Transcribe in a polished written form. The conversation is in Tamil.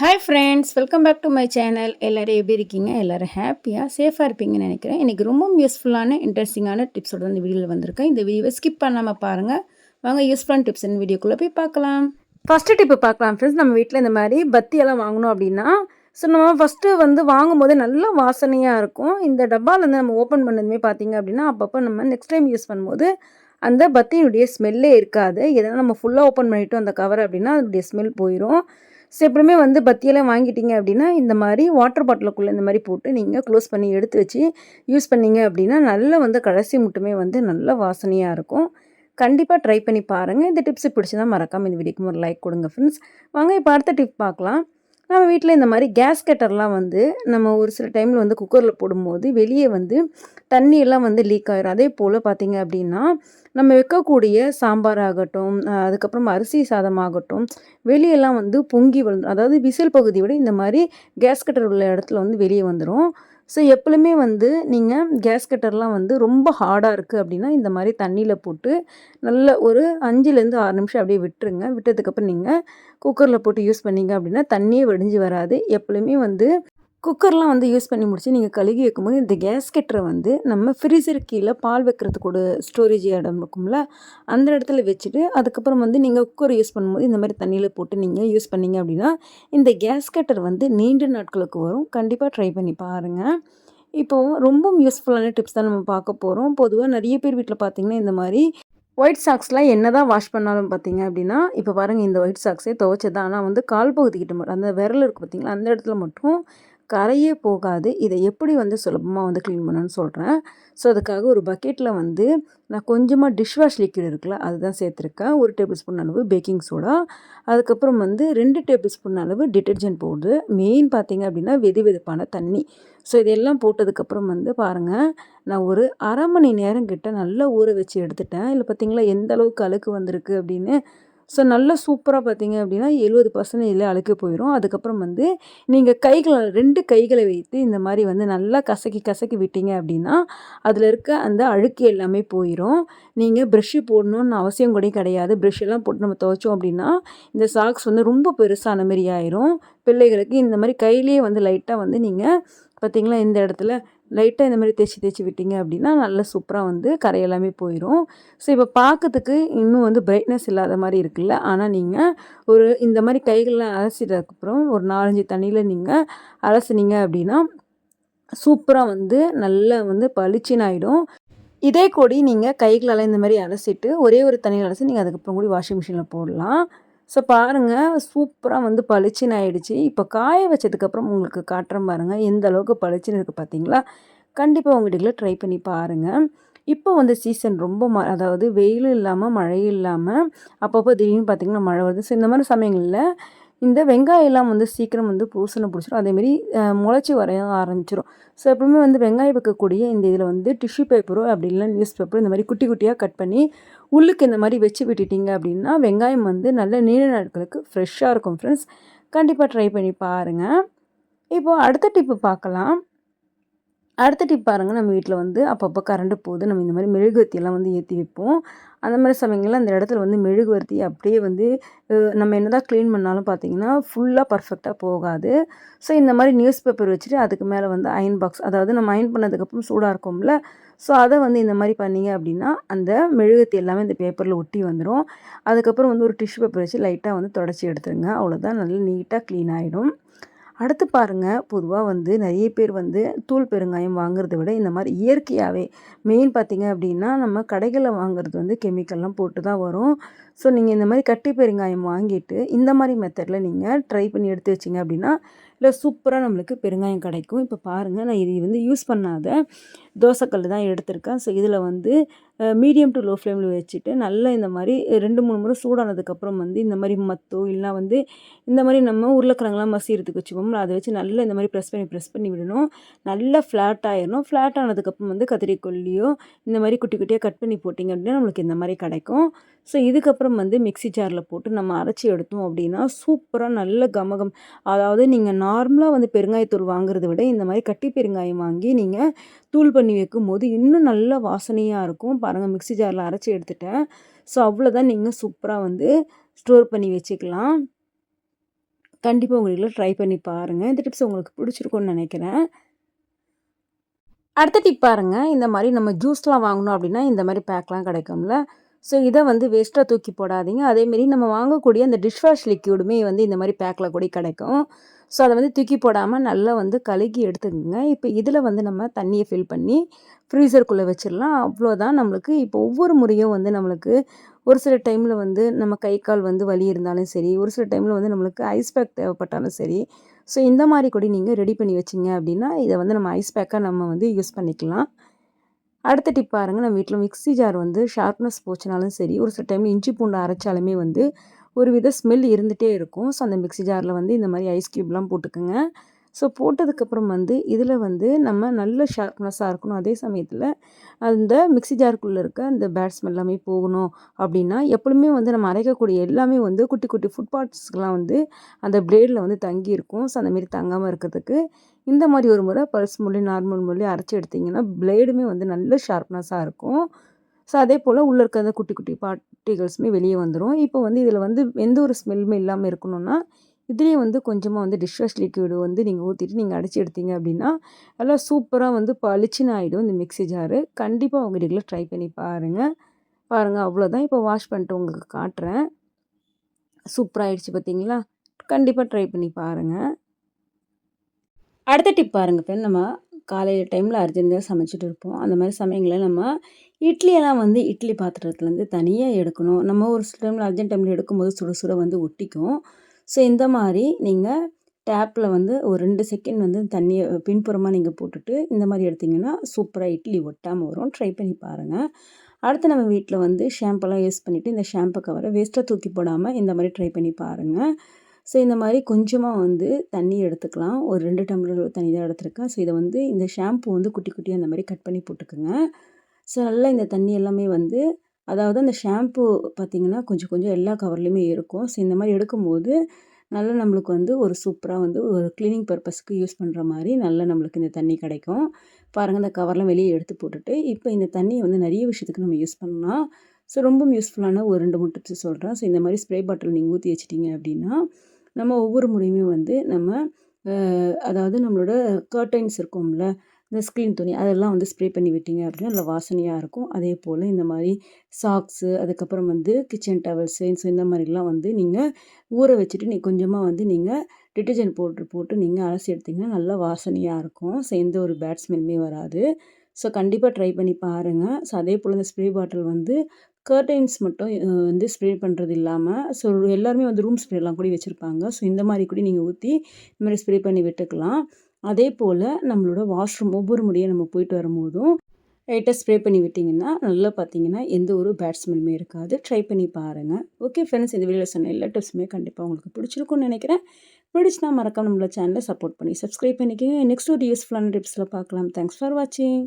Hi friends, welcome back to my channel. எல்லோரும் எப்படி இருக்கீங்க? எல்லோரும் ஹாப்பியாக சேஃபாக இருப்பீங்கன்னு நினைக்கிறேன். இன்றைக்கி ரொம்ப யூஸ்ஃபுல்லான இன்ட்ரெஸ்டிங்கான டிப்ஸோட இந்த வீடியோவில் வந்திருக்கேன். இந்த வீடியோவை ஸ்கிப் பண்ணாமல் பாருங்கள். வாங்க யூஸ்ஃபுல்லான டிப்ஸ் இந்த வீடியோக்குள்ளே போய் பார்க்கலாம். ஃபஸ்ட்டு டிப்பு பார்க்கலாம் ஃப்ரெண்ட்ஸ். நம்ம வீட்டில் இந்த மாதிரி பத்தியெல்லாம் வாங்கணும் அப்படின்னா, நம்ம ஃபஸ்ட்டு வாங்கும்போதே நல்ல வாசனையாக இருக்கும். இந்த டப்பாவிலேருந்து நம்ம ஓப்பன் பண்ணதுமே பார்த்தீங்க அப்படின்னா, அப்பப்போ நம்ம நெக்ஸ்ட் டைம் யூஸ் பண்ணும்போது அந்த பத்தியினுடைய ஸ்மெல்லே இருக்காது. எதனால் நம்ம ஃபுல்லாக ஓப்பன் பண்ணிவிட்டோம் அந்த கவர் அப்படின்னா அதனுடைய ஸ்மெல் போயிடும். எப்பவுமே பத்தியெல்லாம் வாங்கிட்டீங்க அப்படின்னா இந்த மாதிரி வாட்டர் பாட்டிலுக்குள்ளே இந்த மாதிரி போட்டு நீங்கள் க்ளோஸ் பண்ணி எடுத்து வச்சு யூஸ் பண்ணீங்க அப்படின்னா நல்ல கடைசி மட்டுமே நல்ல வாசனையாக இருக்கும். கண்டிப்பாக ட்ரை பண்ணி பாருங்கள். இந்த டிப்ஸ் பிடிச்சதான் மறக்காமல் இந்த வீடியோக்கு ஒரு லைக் கொடுங்க ஃப்ரெண்ட்ஸ். வாங்க இப்போ அடுத்த டிப் பார்க்கலாம். நம்ம வீட்டில் இந்த மாதிரி கேஸ் கட்டர்லாம் நம்ம ஒரு சில டைமில் குக்கரில் போடும்போது வெளியே தண்ணியெல்லாம் லீக் ஆகிரும். அதே போல் பார்த்திங்க அப்படின்னா நம்ம வைக்கக்கூடிய சாம்பார் ஆகட்டும், அதுக்கப்புறம் அரிசி சாதம் ஆகட்டும், வெளியெல்லாம் பொங்கி விழுந்துடும். அதாவது விசில் பகுதியை விட இந்த மாதிரி கேஸ் கட்டர் உள்ள இடத்துல வெளியே வந்துடும். எப்பொழுதுமே நீங்கள் கேஸ் கட்டர்லாம் ரொம்ப ஹார்டாக இருக்குது அப்படின்னா இந்த மாதிரி தண்ணியில் போட்டு நல்ல ஒரு 5லேருந்து 6 நிமிஷம் அப்படியே விட்டுருங்க. விட்டதுக்கப்புறம் நீங்கள் குக்கரில் போட்டு யூஸ் பண்ணிங்க அப்படின்னா தண்ணியே வடிஞ்சு வராது. எப்பொழுதுமே குக்கர்லாம் யூஸ் பண்ணி முடிச்சு நீங்கள் கழுகி வைக்கும்போது இந்த கேஸ்கெட்டரை நம்ம ஃப்ரீசருக்கு கீழே பால் வைக்கிறதுக்கு ஒரு ஸ்டோரேஜ் இடம் இருக்கும்ல, அந்த இடத்துல வச்சுட்டு அதுக்கப்புறம் நீங்கள் குக்கர் யூஸ் பண்ணும்போது இந்த மாதிரி தண்ணியில் போட்டு நீங்கள் யூஸ் பண்ணிங்க அப்படின்னா இந்த கேஸ்கெட்டர் நீண்ட நாட்களுக்கு வரும். கண்டிப்பாக ட்ரை பண்ணி பாருங்கள். இப்போது ரொம்ப யூஸ்ஃபுல்லான டிப்ஸ் தான் நம்ம பார்க்க போகிறோம். பொதுவாக நிறைய பேர் வீட்டில் பார்த்திங்கன்னா இந்த மாதிரி ஒயிட் சாக்ஸ்லாம் என்ன தான் வாஷ் பண்ணாலும் பார்த்தீங்க அப்படின்னா, இப்போ பாருங்கள் இந்த ஒயிட் சாக்ஸே துவைச்சது தான். ஆனால் கால் பகுதிக்கிட்ட மட்டும் அந்த விரல் இருக்குது பார்த்தீங்களா, அந்த இடத்துல மட்டும் கரையே போகாது. இதை எப்படி சுலபமாக க்ளீன் பண்ணணும்னு சொல்கிறேன். அதுக்காக ஒரு பக்கெட்டில் நான் கொஞ்சமாக டிஷ்வாஷ் லிக்விட் இருக்குல்ல, அதுதான் சேர்த்துருக்கேன். 1 டேபிள் ஸ்பூன் அளவு பேக்கிங் சோடா, அதுக்கப்புறம் 2 டேபிள் ஸ்பூன் அளவு டிட்டர்ஜென்ட் பவுட்ரு, மெயின் பார்த்தீங்க அப்படின்னா வெதுவெதுப்பான தண்ணி. இதெல்லாம் போட்டதுக்கப்புறம் பாருங்கள், நான் ஒரு அரை மணி நேரம் கிட்ட நல்லா ஊற வச்சு எடுத்துட்டேன். இல்லை பார்த்தீங்களா எந்த அளவுக்கு அழுக்கு வந்திருக்கு அப்படின்னு. நல்லா சூப்பராக பார்த்தீங்க அப்படின்னா 70% இதில் அழுக்கு போயிடும். அதுக்கப்புறம் நீங்கள் கைகளை 2 கைகளை வைத்து இந்த மாதிரி நல்லா கசக்கி கசக்கி விட்டீங்க அப்படின்னா அதில் இருக்க அந்த அழுக்கு எல்லாமே போயிடும். நீங்கள் ப்ரெஷ்ஷு போடணுன்னு அவசியம் கூட கிடையாது. ப்ரெஷ்ஷெல்லாம் போட்டு நம்ம துவைச்சோம் அப்படின்னா இந்த சாக்ஸ் ரொம்ப பெருசான மாரி ஆயிரும். பிள்ளைகளுக்கு இந்த மாதிரி கையிலேயே லைட்டாக நீங்கள் பார்த்தீங்களா இந்த இடத்துல லைட்டாக இந்த மாதிரி தேய்ச்சி விட்டீங்க அப்படின்னா நல்லா சூப்பராக கரை எல்லாமே போயிடும். இப்போ பார்க்கறதுக்கு இன்னும் பிரைட்னஸ் இல்லாத மாதிரி இருக்குல்ல, ஆனால் நீங்கள் ஒரு இந்த மாதிரி கைகளில் அலசிட்டதுக்கப்புறம் ஒரு 4-5 தண்ணியில் நீங்கள் அலசினீங்க அப்படின்னா சூப்பராக நல்லா பளிச்சுன்னு ஆகிடும். இதே கொடி நீங்கள் கைகளால் இந்த மாதிரி அலசிட்டு ஒரே ஒரு தண்ணியில் அலசி நீங்கள் அதுக்கப்புறம் கூட வாஷிங் மிஷினில் போடலாம். பாருங்கள் சூப்பராக பளிச்சுன்னு ஆகிடுச்சு. இப்போ காய வச்சதுக்கப்புறம் உங்களுக்கு காட்டுறேன் பாருங்கள் எந்த அளவுக்கு பளிச்சுன்னு இருக்குது பார்த்தீங்களா. கண்டிப்பாக உங்கள் வீட்டில் ட்ரை பண்ணி பாருங்கள். இப்போ சீசன் ரொம்ப அதாவது வெயிலும் இல்லாமல் மழையும் இல்லாமல் அப்பப்போ திடீர்னு பார்த்திங்கன்னா மழை வருது. இந்த மாதிரி சமயங்களில் இந்த வெங்காயம்லாம் சீக்கிரம் பூசணை பிடிச்சிரும். அதேமாரி முளைச்சி வரைய ஆரம்பிச்சிடும். எப்பவுமே வெங்காயம் வைக்கக்கூடிய இந்த இதில் டிஷ்யூ பேப்பரோ அப்படி இல்லைன்னா நியூஸ் பேப்பரோ இந்த மாதிரி குட்டி குட்டியாக கட் பண்ணி உள்ளுக்கு இந்த மாதிரி வச்சு விட்டுட்டிங்க அப்படின்னா வெங்காயம் நல்ல நீண்ட நாட்களுக்கு ஃப்ரெஷ்ஷாக இருக்கும் ஃப்ரெண்ட்ஸ். கண்டிப்பாக ட்ரை பண்ணி பாருங்கள். இப்போது அடுத்த டிப்பு பார்க்கலாம். அடுத்த டிப் பாருங்கள், நம்ம வீட்டில் அப்பப்போ கரண்ட் போகுது. நம்ம இந்த மாதிரி மெழுகுவர்த்தியெல்லாம் ஏற்றி வைப்போம். அந்த மாதிரி சமயங்களில் அந்த இடத்துல மெழுகுவர்த்தி அப்படியே நம்ம என்ன தான் க்ளீன் பண்ணாலும் பார்த்தீங்கன்னா ஃபுல்லாக பர்ஃபெக்டாக போகாது. இந்த மாதிரி நியூஸ் பேப்பர் வச்சுட்டு அதுக்கு மேலே அயன் பாக்ஸ், அதாவது நம்ம அயன் பண்ணதுக்கப்புறம் சூடாக இருக்கும்ல, அதை இந்த மாதிரி பண்ணிங்க அப்படின்னா அந்த மெழுகுவர்த்தி எல்லாமே இந்த பேப்பரில் ஒட்டி வந்துடும். அதுக்கப்புறம் ஒரு டிஷ்யூ பேப்பர் வச்சு லைட்டாக தொடச்சி எடுத்துருங்க. அவ்வளோதான், நல்லா நீட்டாக க்ளீன் ஆகிடும். அடுத்து பாருங்கள், பொதுவாக நிறைய பேர் தூள் பெருங்காயம் வாங்குறத விட இந்த மாதிரி இயற்கையாகவே மெயின் பார்த்திங்க அப்படின்னா நம்ம கடைகளில் வாங்குறது கெமிக்கல்லாம் போட்டு தான் வரும். நீங்கள் இந்த மாதிரி கட்டி பெருங்காயம் வாங்கிட்டு இந்த மாதிரி மெத்தடில் நீங்கள் ட்ரை பண்ணி எடுத்து வச்சிங்க அப்படின்னா இல்லை சூப்பராக நம்மளுக்கு பெருங்காயம் கிடைக்கும். இப்போ பாருங்கள், நான் இது யூஸ் பண்ணாத தோசைக்கல் தான் எடுத்திருக்கேன். இதில் மீடியம் டு லோ ஃப்ளேமில் வச்சுட்டு நல்லா இந்த மாதிரி 2-3 முறை சூடானதுக்கப்புறம் இந்த மாதிரி மத்தோ இல்லைனா இந்த மாதிரி நம்ம உருளைக்கிழங்குலாம் மசிகிறதுக்கு வச்சுக்கோங்களா, அதை வச்சு நல்லா இந்த மாதிரி ப்ரெஸ் பண்ணி விடணும். நல்லா ஃப்ளாட் ஆயிடணும். ஃப்ளாட் ஆனதுக்கப்புறம் கத்திரிக்கொல்லியோ இந்த மாதிரி குட்டி குட்டியாக கட் பண்ணி போட்டிங்க அப்படின்னா நம்மளுக்கு இந்த மாதிரி கிடைக்கும். இதுக்கப்புறம் மிக்ஸி ஜாரில் போட்டு நம்ம அரைச்சி எடுத்தோம் அப்படின்னா சூப்பராக நல்ல கமகம். அதாவது நீங்கள் நார்மலாக பெருங்காயத்தூள் வாங்குறத விட இந்த மாதிரி கட்டி பெருங்காயம் வாங்கி நீங்கள் தூள் பண்ணி வைக்கும்போது இன்னும் நல்ல வாசனையாக இருக்கும். பாருங்கள், மிக்ஸி ஜாரில் அரைச்சி எடுத்துட்டேன். அவ்வளோதான், நீங்கள் சூப்பராக ஸ்டோர் பண்ணி வச்சுக்கலாம். கண்டிப்பாக உங்கள் வீட்டில் ட்ரை பண்ணி பாருங்கள். இந்த டிப்ஸ் உங்களுக்கு பிடிச்சிருக்கும்னு நினைக்கிறேன். அடுத்த டிப் பாருங்கள். இந்த மாதிரி நம்ம ஜூஸ்லாம் வாங்கணும் அப்படின்னா இந்த மாதிரி பேக்லாம் கிடைக்கும்ல. ஸோ இதை வந்து வேஸ்ட்டாக தூக்கி போடாதீங்க. அதேமாரி நம்ம வாங்கக்கூடிய அந்த டிஷ் வாஷ் லிக்யூடுமே வந்து இந்த மாதிரி பேக்கில் கூட கிடைக்கும். ஸோ அதை வந்து தூக்கி போடாமல் நல்லா வந்து கழுகி எடுத்துக்கோங்க. இப்போ இதில் வந்து நம்ம தண்ணியை ஃபில் பண்ணி ஃப்ரீசருக்குள்ளே வச்சிடலாம். அவ்வளோதான். நம்மளுக்கு இப்போ ஒவ்வொரு முறையும் வந்து நம்மளுக்கு ஒரு சில டைமில் வந்து நம்ம கை கால் வந்து வலி இருந்தாலும் சரி, ஒரு சில டைமில் வந்து நம்மளுக்கு ஐஸ் பேக் தேவைப்பட்டாலும் சரி, ஸோ இந்த மாதிரி கூட நீங்கள் ரெடி பண்ணி வச்சிங்க அப்படின்னா இதை வந்து நம்ம ஐஸ் பேக்காக நம்ம வந்து யூஸ் பண்ணிக்கலாம். அடுத்த டிப் பாருங்கள். நம்ம வீட்டில் மிக்ஸி ஜார் வந்து ஷார்ப்னஸ் போச்சுனாலும் சரி, ஒரு சில டைம் இஞ்சி பூண்டு அரைச்சாலுமே வந்து ஒரு வித ஸ்மெல் இருந்துகிட்டே இருக்கும். ஸோ அந்த மிக்ஸி ஜாரில் வந்து இந்த மாதிரி ஐஸ் க்யூப்லாம் போட்டுக்கோங்க. ஸோ போட்டதுக்கப்புறம் வந்து இதில் வந்து நம்ம நல்ல ஷார்ப்னஸாக இருக்கணும். அதே சமயத்தில் அந்த மிக்ஸி ஜாருக்குள்ளே இருக்க அந்த பேட் ஸ்மெல் எல்லாமே போகணும் அப்படின்னா, எப்பொழுதுமே வந்து நம்ம அரைக்கக்கூடிய எல்லாமே வந்து குட்டி குட்டி ஃபுட் பார்ட்ஸ்க்கெலாம் வந்து அந்த பிளேடில் வந்து தங்கியிருக்கும். ஸோ அந்தமாரி தங்காமல் இருக்கிறதுக்கு இந்த மாதிரி ஒரு முறை பல்ஸ் மூலி நார்மல் மூலி அரைச்சி எடுத்திங்கன்னா பிளேடுமே வந்து நல்ல ஷார்ப்னஸாக இருக்கும். ஸோ அதே போல் உள்ளே இருக்க அந்த குட்டி குட்டி பார்ட்டிகல்ஸுமே வெளியே வந்துடும். இப்போ வந்து இதில் வந்து எந்த ஒரு ஸ்மெல்லுமே இல்லாமல் இருக்கணும்னா, இதுலேயே வந்து கொஞ்சமாக வந்து டிஷ் வாஷ் லிக்விடு வந்து நீங்கள் ஊற்றிட்டு நீங்கள் அடித்து எடுத்தீங்க அப்படின்னா நல்லா சூப்பராக வந்து பளிச்சுன்னு ஆகிடும் இந்த மிக்ஸி ஜாரு. கண்டிப்பாக உங்கள் வீட்டில் ட்ரை பண்ணி பாருங்கள். அவ்வளோதான். இப்போ வாஷ் பண்ணிட்டு உங்களுக்கு காட்டுறேன். சூப்பராகிடுச்சு பார்த்தீங்களா? கண்டிப்பாக ட்ரை பண்ணி பாருங்கள். அடுத்த டிப் பாருங்கள் ஃப்ரெண்ட். நம்ம காலையில் டைமில் அர்ஜென்ட்டாக சமைச்சிட்டு இருப்போம். அந்த மாதிரி சமயங்களில் நம்ம இட்லியெல்லாம் வந்து இட்லி பாத்திரத்துலேருந்து தனியாக எடுக்கணும். நம்ம ஒரு சில டைமில் அர்ஜென்ட் டைமில் எடுக்கும்போது சுட சுட வந்து ஒட்டிக்கும். ஸோ இந்த மாதிரி நீங்கள் டேப்பில் வந்து ஒரு 2 செகண்ட் வந்து தண்ணியை பின்புறமாக நீங்கள் போட்டுட்டு இந்த மாதிரி எடுத்திங்கன்னா சூப்பராக இட்லி ஒட்டாமல் வரும். ட்ரை பண்ணி பாருங்கள். அடுத்து நம்ம வீட்டில் வந்து ஷாம்பெல்லாம் யூஸ் பண்ணிவிட்டு இந்த ஷாம்பு கவரை வேஸ்ட்டாக தூக்கி போடாமல் இந்த மாதிரி ட்ரை பண்ணி பாருங்கள். ஸோ இந்த மாதிரி கொஞ்சமாக வந்து தண்ணி எடுத்துக்கலாம். ஒரு 2 டம்ளர் தண்ணி தான் எடுத்துருக்கேன். ஸோ இதை வந்து இந்த ஷாம்பு வந்து குட்டி குட்டியாக அந்த மாதிரி கட் பண்ணி போட்டுக்கோங்க. ஸோ நல்லா இந்த தண்ணி எல்லாமே வந்து அதாவது அந்த ஷாம்பு பார்த்திங்கன்னா கொஞ்சம் கொஞ்சம் எல்லா கவர்லேயுமே இருக்கும். ஸோ இந்த மாதிரி எடுக்கும்போது நல்லா நம்மளுக்கு வந்து ஒரு சூப்பராக வந்து ஒரு க்ளீனிங் பர்பஸ்க்கு யூஸ் பண்ணுற மாதிரி நல்லா நம்மளுக்கு இந்த தண்ணி கிடைக்கும். பாருங்கள், இந்த கவர்லாம் வெளியே எடுத்து போட்டுட்டு இப்போ இந்த தண்ணியை வந்து நிறைய விஷயத்துக்கு நம்ம யூஸ் பண்ணலாம். ஸோ ரொம்ப யூஸ்ஃபுல்லான ஒரு 2 3 டிப்ஸ் சொல்கிறேன். ஸோ இந்த மாதிரி ஸ்ப்ரே பாட்டில் நீங்கள் ஊற்றி வச்சிட்டிங்க அப்படின்னா நம்ம ஒவ்வொரு முறையுமே வந்து நம்ம அதாவது நம்மளோட கர்டைன்ஸ் இருக்கும்ல, இந்த ஸ்க்ரீன் துணி அதெல்லாம் வந்து ஸ்ப்ரே பண்ணி விட்டீங்க அப்படின்னா நல்லா வாசனையாக இருக்கும். அதே போல் இந்த மாதிரி சாக்ஸு, அதுக்கப்புறம் வந்து கிச்சன் டவல்ஸு, ஸோ இந்த மாதிரிலாம் வந்து நீங்கள் ஊற வச்சுட்டு கொஞ்சமாக வந்து நீங்கள் டிட்டர்ஜென்ட் பவுட்ரு போட்டு நீங்கள் அலசி எடுத்திங்கன்னா நல்லா வாசனையாக இருக்கும். ஸோ எந்த ஒரு பேட் ஸ்மெல்லுமே வராது. ஸோ கண்டிப்பாக ட்ரை பண்ணி பாருங்கள். ஸோ அதே போல் இந்த ஸ்ப்ரே பாட்டில் வந்து கர்டைன்ஸ் மட்டும் வந்து ஸ்ப்ரே பண்ணுறது இல்லாமல் ஸோ எல்லாருமே வந்து ரூம் ஸ்ப்ரேலாம் கூட வச்சுருப்பாங்க. ஸோ இந்த மாதிரி கூட நீங்கள் ஊற்றி இந்த மாதிரி ஸ்ப்ரே பண்ணி விட்டுக்கலாம். அதே போல் நம்மளோட வாஷ்ரூம் ஒவ்வொரு முறையும் நம்ம போயிட்டு வரும்போதும் லைட்டாக ஸ்ப்ரே பண்ணி விட்டிங்கன்னா நல்லா பார்த்தீங்கன்னா எந்த ஒரு பேட் ஸ்மெல்லுமே இருக்காது. ட்ரை பண்ணி பாருங்கள். ஓகே ஃப்ரெண்ட்ஸ், இந்த வீடியோவில் சொன்ன எல்லா டிப்ஸுமே கண்டிப்பாக உங்களுக்கு பிடிச்சிருக்கும்னு நினைக்கிறேன். பிடிச்சினா மறக்காம நம்மளோட சேனலை சப்போர்ட் பண்ணி சப்ஸ்கிரைப் பண்ணிக்கோங்க. நெக்ஸ்ட் ஒரு யூஸ்ஃபுல்லான டிப்ஸில் பார்க்கலாம். தேங்க்ஸ் ஃபார் வாட்சிங்.